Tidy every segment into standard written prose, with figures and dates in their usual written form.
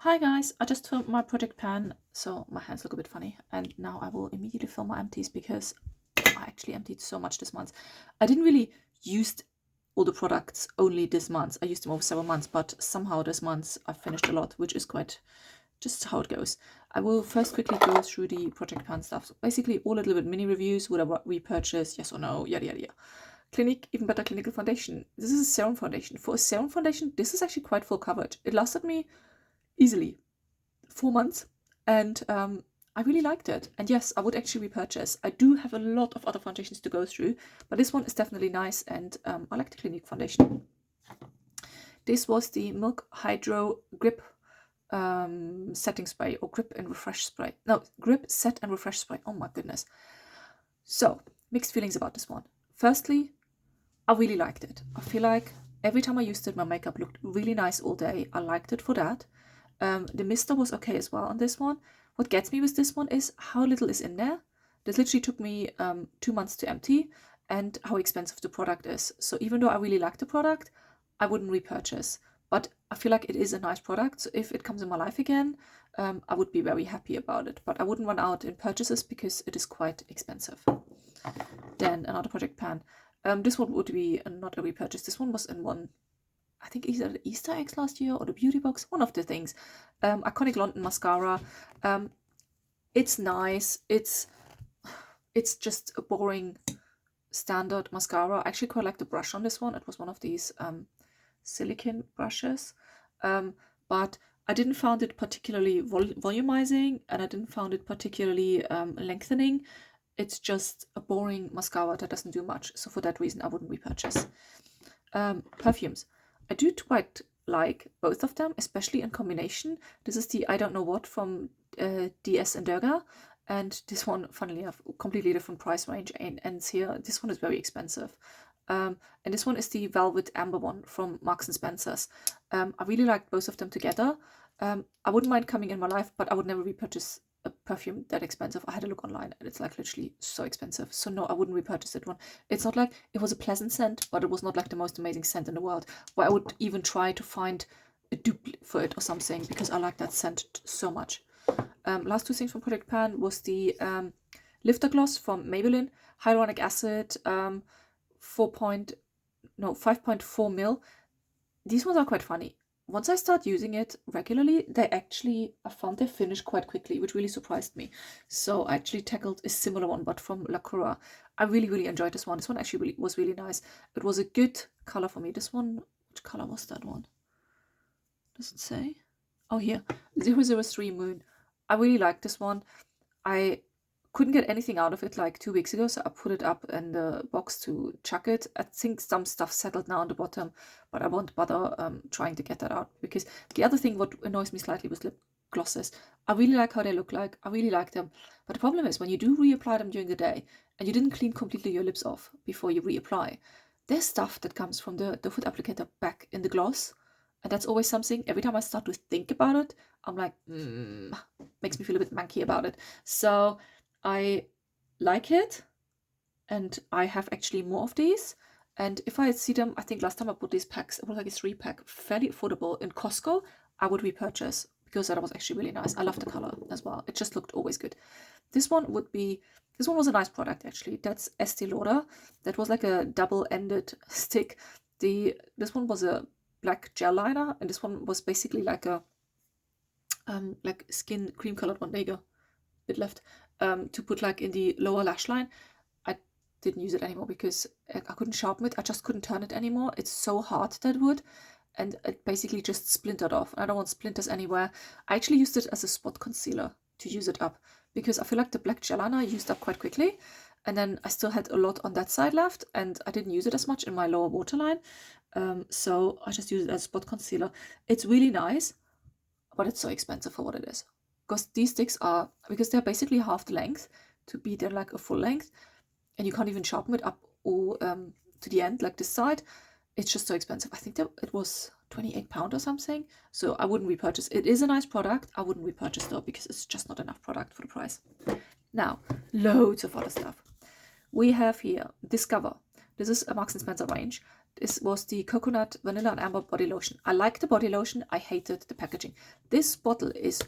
Hi guys, I just filmed my project pan, so my hands look a bit funny, and now I will immediately film my empties because I actually emptied so much this month. I didn't really use all the products only this month. I used them over several months, but somehow this month I finished a lot, which is quite just how it goes. I will first quickly go through the project pan stuff. So basically all a little bit mini reviews, would I repurchase, yes or no, yada yada yada. Clinique, even better clinical foundation. This is a serum foundation. For a serum foundation, this is actually quite full coverage. It lasted me easily 4 months, and I really liked it. And yes, I would actually repurchase. I do have a lot of other foundations to go through, but this one is definitely nice, and I like the Clinique foundation. This was the Milk Hydro Grip setting spray, or grip and refresh spray. No, grip, set and refresh spray. Oh my goodness. So, mixed feelings about this one. Firstly, I really liked it. I feel like every time I used it, my makeup looked really nice all day. I liked it for that. The mister was okay as well on this one. What gets me with this one is how little is in there. This literally took me 2 months to empty, and how expensive the product is. So even though I really like the product, I wouldn't repurchase. But I feel like it is a nice product. So if it comes in my life again, I would be very happy about it. But I wouldn't run out in purchases because it is quite expensive. Then another project pan. This one would be not a repurchase. This one was in one, I think, either the Easter eggs last year or the beauty box, one of the things. Iconic London mascara. It's nice. It's just a boring standard mascara. I actually quite like the brush on this one. It was one of these silicone brushes, but I didn't find it particularly volumizing, and I didn't find it particularly lengthening. It's just a boring mascara that doesn't do much. So for that reason, I wouldn't repurchase. Perfumes. I do quite like both of them, especially in combination. This is the I Don't Know What from DS and Durga, and this one, funnily enough, completely different price range and ends here. This one is very expensive. And this one is the Velvet Amber one from Marks and Spencer's. I really liked both of them together. I wouldn't mind coming in my life, but I would never repurchase a perfume that expensive. I had a look online and it's like literally so expensive. So no, I wouldn't repurchase that one. It's not like it was a pleasant scent, but it was not like the most amazing scent in the world. But I would even try to find a dupe for it or something because I like that scent so much. Last two things from Project Pan was the Lifter Gloss from Maybelline, hyaluronic acid, 5.4 mil. These ones are quite funny. Once I start using it regularly, I found they finish quite quickly, which really surprised me. So I actually tackled a similar one, but from La Cura. I really, really enjoyed this one. This one actually was really nice. It was a good color for me. This one, which color was that one? Does it say? Oh, here, 003 Moon. I really liked this one. I couldn't get anything out of it like 2 weeks ago, so I put it up in the box to chuck it. I think some stuff settled now on the bottom, but I won't bother trying to get that out, because the other thing what annoys me slightly with lip glosses, I really like how they look like. I really like them, but the problem is when you do reapply them during the day and you didn't clean completely your lips off before you reapply, there's stuff that comes from the foot applicator back in the gloss, and that's always something. Every time I start to think about it, I'm like, makes me feel a bit manky about it. So I like it, and I have actually more of these. And if I see them, I think last time I bought these packs, it was like a 3-pack, fairly affordable in Costco. I would repurchase because that was actually really nice. I love the color as well. It just looked always good. This one was a nice product actually. That's Estee Lauder. That was like a double-ended stick. This one was a black gel liner, and this one was basically like a like skin cream colored one. There you go, bit left. To put like in the lower lash line. I didn't use it anymore because I couldn't sharpen it. I just couldn't turn it anymore. It's so hard, that wood, and it basically just splintered off. I don't want splinters anywhere. I actually used it as a spot concealer to use it up, because I feel like the black gel liner I used up quite quickly, and then I still had a lot on that side left, and I didn't use it as much in my lower waterline. So I just use it as a spot concealer. It's really nice, but it's so expensive for what it is. Because these sticks because they're basically half the length to be they're like a full length, and you can't even sharpen it up or to the end like this side. It's just so expensive. I think that it was £28 or something. So I wouldn't repurchase. It is a nice product. I wouldn't repurchase though, because it's just not enough product for the price. Now, loads of other stuff. We have here Discover. This is a Marks and Spencer range. This was the Coconut Vanilla and Amber Body Lotion. I like the body lotion. I hated the packaging. This bottle is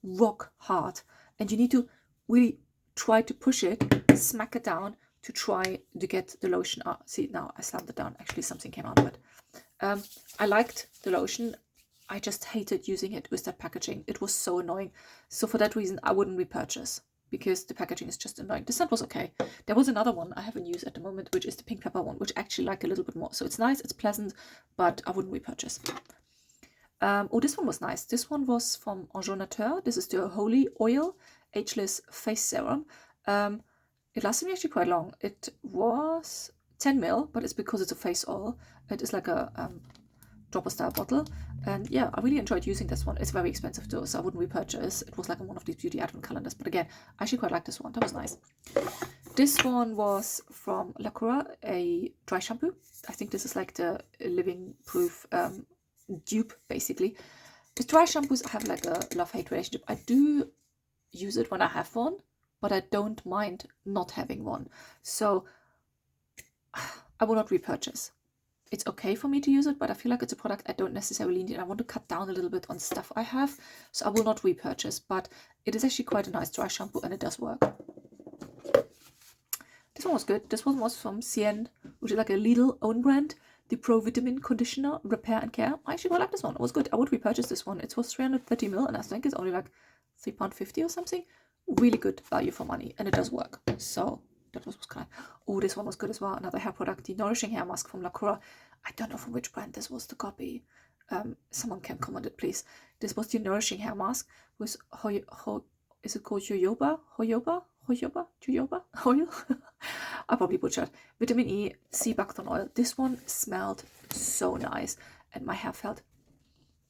rock hard, and you need to really try to push it, smack it down to try to get the lotion out. See, now I slammed it down. Actually, something came out of it. I liked the lotion. I just hated using it with that packaging. It was so annoying. So for that reason, I wouldn't repurchase, because the packaging is just annoying. The scent was okay. There was another one I haven't used at the moment, which is the pink pepper one, which I actually like a little bit more. So it's nice, it's pleasant, but I wouldn't repurchase. Oh, this one was nice. This one was from Enjeu Nature. This is the Holy Oil Ageless Face Serum. It lasted me actually quite long. It was 10 ml, but it's because it's a face oil. It is like a dropper style bottle, and yeah, I really enjoyed using this one. It's very expensive though, so I wouldn't repurchase. It was like in one of these beauty advent calendars, but again, I actually quite like this one. That was nice. This one was from La Cura, a dry shampoo. I think this is like the living proof dupe, basically. With dry shampoos, I have like a love-hate relationship. I do use it when I have one, but I don't mind not having one. So I will not repurchase. It's okay for me to use it, but I feel like it's a product I don't necessarily need. I want to cut down a little bit on stuff I have, so I will not repurchase, but it is actually quite a nice dry shampoo, and it does work. This one was good. This one was from Cien, which is like a Lidl own brand. The Pro Vitamin Conditioner Repair and Care. I actually quite like this one. It was good. I would repurchase this one. It was 330 ml, and I think it's only like £3.50 or something. Really good value for money, and it does work. So that was kind of... Oh, this one was good as well. Another hair product, the Nourishing Hair Mask from La Cura. I don't know from which brand this was the copy. Someone can comment it, please. This was the Nourishing Hair Mask with is it called Jojoba? Oil? I probably butchered. Vitamin E, sea buckthorn oil. This one smelled so nice, and my hair felt...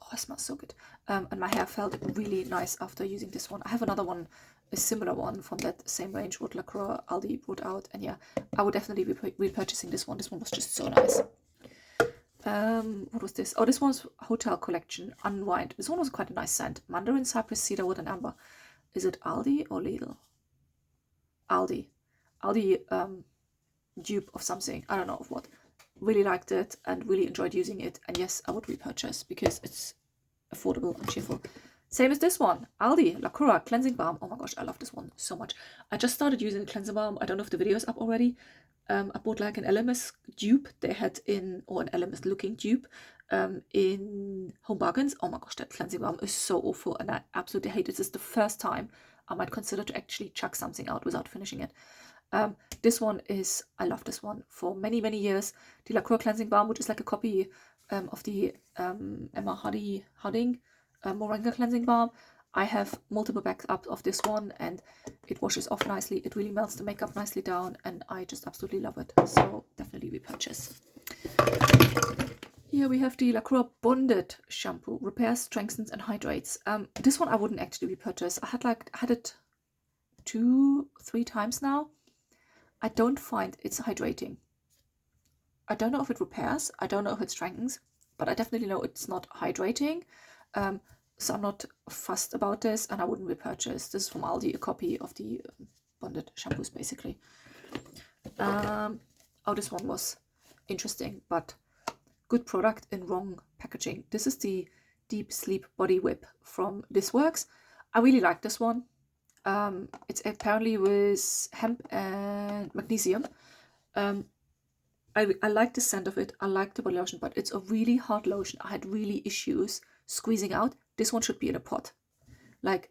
Oh, it smells so good. And my hair felt really nice after using this one. I have another one, a similar one from that same range what La Cura Aldi brought out, and yeah, I would definitely be repurchasing this one. This one was just so nice. What was this? Oh, this one's Hotel Collection Unwind. This one was quite a nice scent. Mandarin, cypress, cedarwood, and amber. Is it Aldi or Lidl? Aldi, dupe of something. I don't know of what. Really liked it and really enjoyed using it. And yes, I would repurchase because it's affordable and cheerful. Same as this one, Aldi, La Cura Cleansing Balm. Oh my gosh, I love this one so much. I just started using the cleansing balm. I don't know if the video is up already. I bought like an LMS dupe they had in, or an LMS looking dupe in Home Bargains. Oh my gosh, that cleansing balm is so awful, and I absolutely hate it. This is the first time I might consider to actually chuck something out without finishing it. This one is, I love this one for many, many years. The La Cura Cleansing Balm, which is like a copy of the Emma Harding Moringa Cleansing Balm. I have multiple backups of this one, and it washes off nicely. It really melts the makeup nicely down, and I just absolutely love it. So definitely repurchase. Here we have the La Cura Bonded Shampoo. Repairs, strengthens, and hydrates. This one I wouldn't actually repurchase. I had it 2-3 times now. I don't find it's hydrating. I don't know if it repairs. I don't know if it strengthens, but I definitely know it's not hydrating. So I'm not fussed about this, and I wouldn't repurchase. This is from Aldi, a copy of the bonded shampoos, basically. Oh, this one was interesting, but good product in wrong packaging. This is the Deep Sleep Body Whip from This Works. I really like this one. It's apparently with hemp and magnesium. I like the scent of it. I like the body lotion, but it's a really hard lotion. I had really issues squeezing out. This one should be in a pot. Like,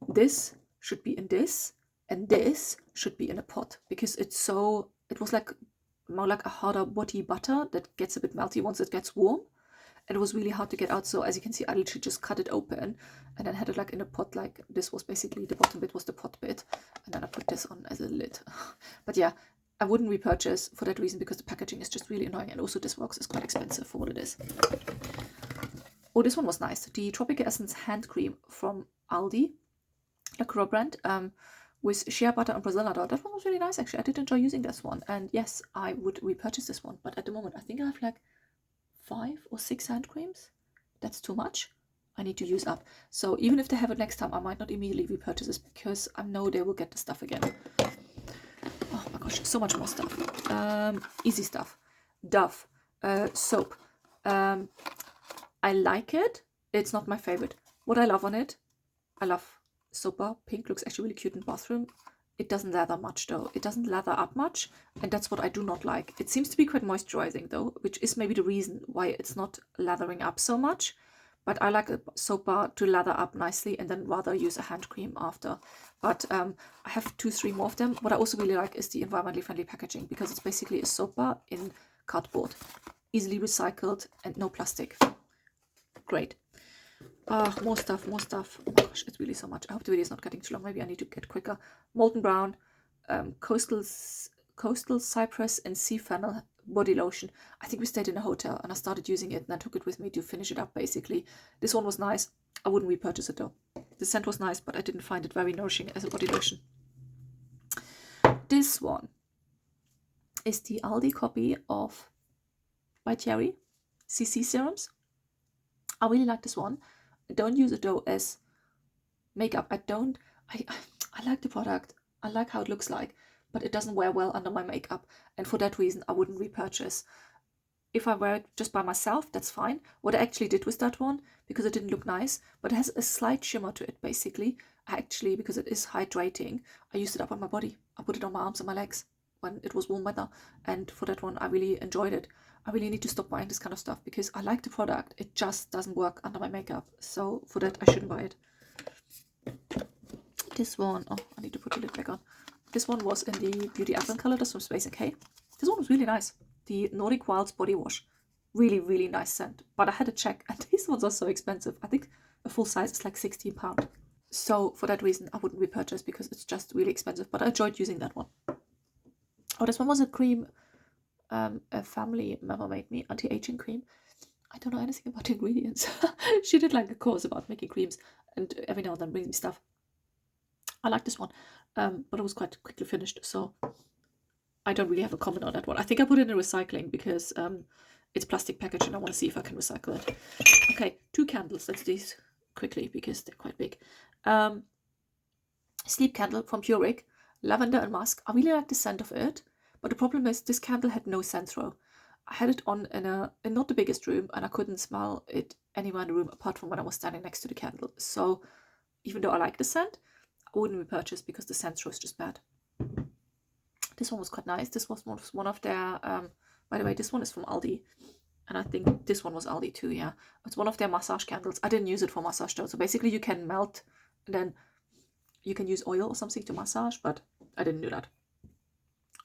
this should be in this, and this should be in a pot, because it was like more like a harder body butter that gets a bit melty once it gets warm. And it was really hard to get out. So as you can see, I literally just cut it open and then had it like in a pot. Like, this was basically, the bottom bit was the pot bit, and then I put this on as a lid. But yeah, I wouldn't repurchase for that reason, because the packaging is just really annoying, and also This Works is quite expensive for what it is. Oh, this one was nice. The Tropical Essence Hand Cream from Aldi, La Cura brand, with shea butter and Brazil nut oil. That one was really nice, actually. I did enjoy using this one. And yes, I would repurchase this one. But at the moment, I think I have like 5 or 6 hand creams. That's too much. I need to use up. So even if they have it next time, I might not immediately repurchase this, because I know they will get the stuff again. Oh my gosh, so much more stuff. Easy stuff. Dove. soap. I like it. It's not my favorite. What I love on it, I love soap bar. Pink looks actually really cute in the bathroom. It doesn't lather much though. It doesn't lather up much, and that's what I do not like. It seems to be quite moisturizing though, which is maybe the reason why it's not lathering up so much. But I like a soap bar to lather up nicely and then rather use a hand cream after. But I have 2-3 more of them. What I also really like is the environmentally friendly packaging, because it's basically a soap bar in cardboard. Easily recycled and no plastic. Great. More stuff, more stuff. Oh my gosh, it's really so much. I hope the video is not getting too long. Maybe I need to get quicker. Molten Brown, Coastal Cypress and Sea Fennel body lotion. I think we stayed in a hotel and I started using it and I took it with me to finish it up basically. This one was nice. I wouldn't repurchase it though. The scent was nice, but I didn't find it very nourishing as a body lotion. This one is the Aldi copy of By Thierry CC serums. I really like this one. I don't use it though as makeup. I like the product. I like how it looks like, but it doesn't wear well under my makeup, and for that reason I wouldn't repurchase. If I wear it just by myself, that's fine. What I actually did with that one, because it didn't look nice, but it has a slight shimmer to it basically. Actually, because it is hydrating, I used it up on my body. I put it on my arms and my legs when it was warm weather, and for that one I really enjoyed it. I really need to stop buying this kind of stuff because I like the product. It just doesn't work under my makeup. So for that, I shouldn't buy it. This one, oh, I need to put the lid back on. This one was in the Beauty Advent color. This from Space & K. This one was really nice. The Nordic Wilds body wash. Really, really nice scent. But I had to check, and these ones are so expensive. I think a full size is like £16. So for that reason, I wouldn't repurchase because it's just really expensive. But I enjoyed using that one. Oh, this one was a cream. A family member made me anti-aging cream. I don't know anything about the ingredients. She did like a course about making creams and every now and then brings me stuff. I like this one, but it was quite quickly finished, so I don't really have a comment on that one. I think I put it in recycling because it's plastic package and I want to see if I can recycle it. Okay, 2 candles. Let's do these quickly because they're quite big. Sleep candle from Puric, lavender and musk. I really like the scent of it. But the problem is this candle had no scent throw. I had it on in not the biggest room, and I couldn't smell it anywhere in the room apart from when I was standing next to the candle. So even though I like the scent, I wouldn't repurchase because the scent throw is just bad. This one was quite nice. This was one of their, by the way, this one is from Aldi. And I think this one was Aldi too, yeah. It's one of their massage candles. I didn't use it for massage though. So basically you can melt and then you can use oil or something to massage, but I didn't do that.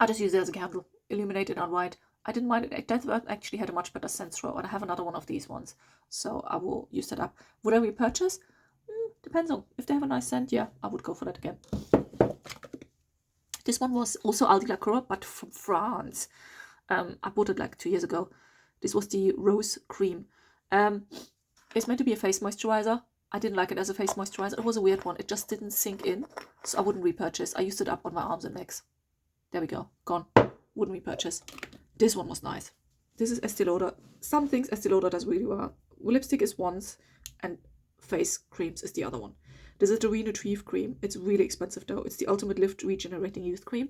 I just used it as a candle, illuminated on white. I didn't mind it. That actually had a much better scent throw, and I have another one of these ones, so I will use that up. Would I repurchase? Depends on. If they have a nice scent, yeah, I would go for that again. This one was also Aldi La Cour, but from France. I bought it like 2 years ago. This was the Rose Cream. It's meant to be a face moisturizer. I didn't like it as a face moisturizer. It was a weird one. It just didn't sink in, so I wouldn't repurchase. I used it up on my arms and legs. There we go. Gone. Wouldn't repurchase. This one was nice. This is Estee Lauder. Some things Estee Lauder does really well. Lipstick is once, and face creams is the other one. This is the Renutrieve cream. It's really expensive though. It's the Ultimate Lift Regenerating Youth cream.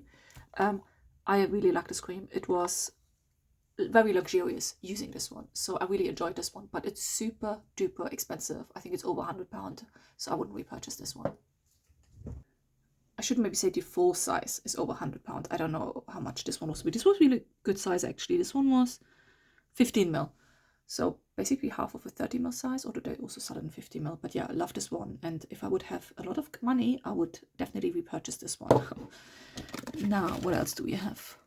I really like this cream. It was very luxurious using this one. So I really enjoyed this one. But it's super duper expensive. I think it's over £100. So I wouldn't repurchase this one. I should maybe say the full size is over £100. I don't know how much this one was. But this was really good size actually. This one was 15ml. So basically half of a 30ml size, or do they also sell it in 50ml? But yeah, I love this one. And if I would have a lot of money, I would definitely repurchase this one. Now, what else do we have?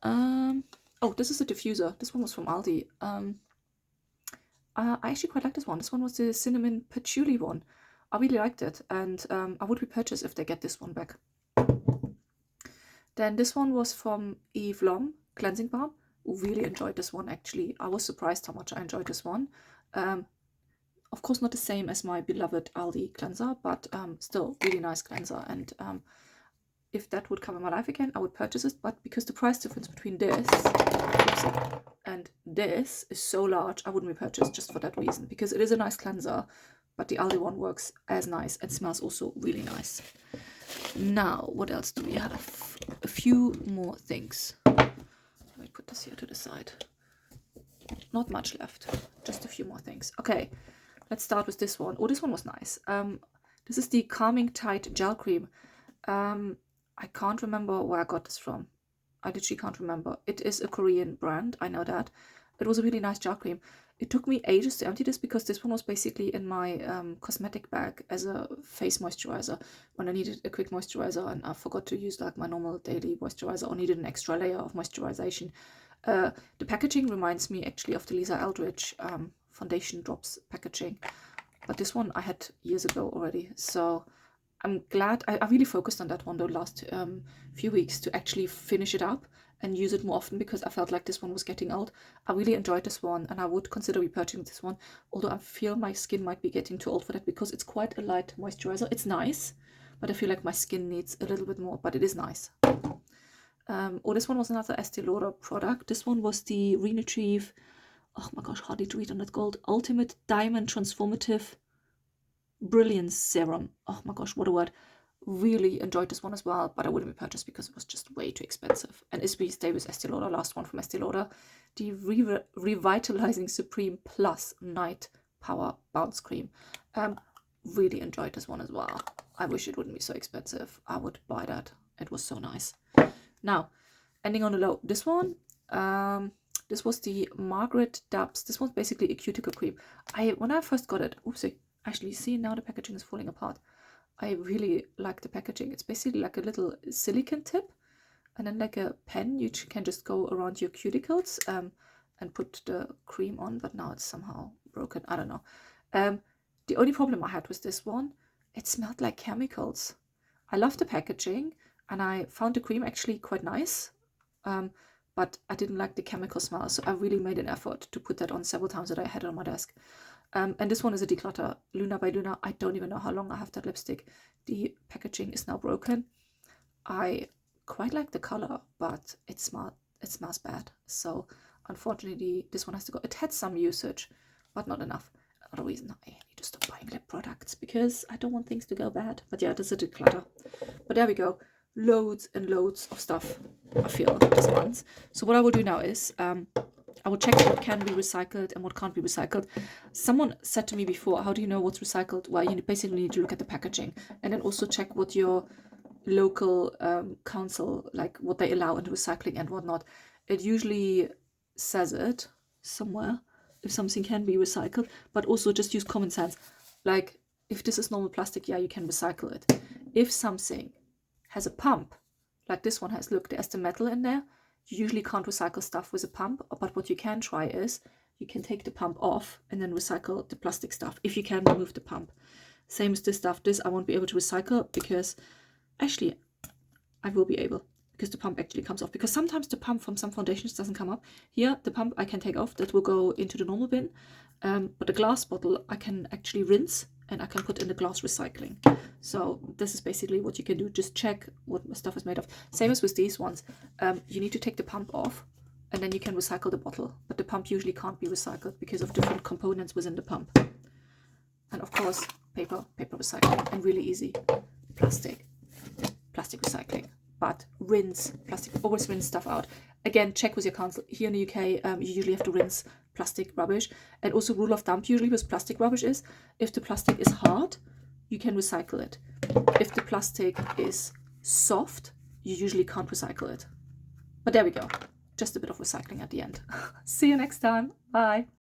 Oh, this is a diffuser. This one was from Aldi. I actually quite like this one. This one was the cinnamon patchouli one. I really liked it, and I would repurchase if they get this one back. Then this one was from Eve Lom Cleansing Balm. Really enjoyed this one actually. I was surprised how much I enjoyed this one. Of course not the same as my beloved Aldi cleanser, but still really nice cleanser. And if that would come in my life again, I would purchase it. But because the price difference between this and this is so large, I wouldn't repurchase just for that reason. Because it is a nice cleanser, but the Aldi one works as nice and smells also really nice. Now, what else do we have? A few more things. Let me put this here to the side. not much left, just a few more things. Okay, let's start with this one. Oh, this one was nice. This is the Calming Tide Gel Cream. I can't remember where I got this from. I literally can't remember. It is a Korean brand, I know that. It was a really nice gel cream. It took me ages to empty this because this one was basically in my cosmetic bag as a face moisturizer when I needed a quick moisturizer and I forgot to use like my normal daily moisturizer or needed an extra layer of moisturization. The packaging reminds me actually of the Lisa Eldridge foundation drops packaging, but this one I had years ago already, so I'm glad. I really focused on that one the last few weeks to actually finish it up and use it more often because I felt like this one was getting old. I really enjoyed this one and I would consider repurchasing this one, although I feel my skin might be getting too old for that because it's quite a light moisturizer. It's nice, but I feel like my skin needs a little bit more, but it is nice. Oh, this one was another Estee Lauder product. This one was the Renutrieve, oh my gosh, hardly to read on that gold, Ultimate Diamond Transformative Brilliance Serum. Oh my gosh, what a word. Really enjoyed this one as well, but I wouldn't repurchase because it was just way too expensive. And as we stay with Estee Lauder, last one from Estee Lauder, the Revitalizing Supreme Plus Night Power Bounce Cream. Really enjoyed this one as well. I wish it wouldn't be so expensive. I would buy that. It was so nice. Now, ending on a low. This one, this was the Margaret Dubs. This one's basically a cuticle cream. When I first got it, oopsie, actually, see, now the packaging is falling apart. I really like the packaging. It's basically like a little silicone tip and then like a pen you can just go around your cuticles and put the cream on, but now it's somehow broken. I don't know. The only problem I had with this one, it smelled like chemicals. I love the packaging and I found the cream actually quite nice, but I didn't like the chemical smell, so I really made an effort to put that on several times that I had it on my desk. And this one is a declutter, Luna by Luna. I don't even know how long I have that lipstick. The packaging is now broken. I quite like the color, but it smells bad. So unfortunately, this one has to go. It had some usage, but not enough. Another reason I need to stop buying lip products because I don't want things to go bad. But yeah, this is a declutter. But there we go. Loads and loads of stuff, I feel, this month. So what I will do now is I will check what can be recycled and what can't be recycled. Someone said to me before, how do you know what's recycled? Well, you basically need to look at the packaging and then also check what your local council, like what they allow in recycling and whatnot. It usually says it somewhere if something can be recycled, but also just use common sense. Like if this is normal plastic, yeah, you can recycle it. If something has a pump, like this one has, look, there's the metal in there. You usually can't recycle stuff with a pump, but what you can try is you can take the pump off and then recycle the plastic stuff if you can remove the pump. Same as this stuff. This I won't be able to recycle because actually I will be able, because the pump actually comes off, because sometimes the pump from some foundations doesn't come up. Here the pump I can take off, that will go into the normal bin, but the glass bottle I can actually rinse and I can put in the glass recycling. So this is basically what you can do. Just check what stuff is made of. Same as with these ones. You need to take the pump off and then you can recycle the bottle. But the pump usually can't be recycled because of different components within the pump. And of course, paper recycling. And really easy, plastic recycling. But rinse plastic, always rinse stuff out. Again, check with your council. Here in the UK, you usually have to rinse plastic rubbish. And also rule of thumb usually with plastic rubbish is, if the plastic is hard, you can recycle it. If the plastic is soft, you usually can't recycle it. But there we go. Just a bit of recycling at the end. See you next time. Bye.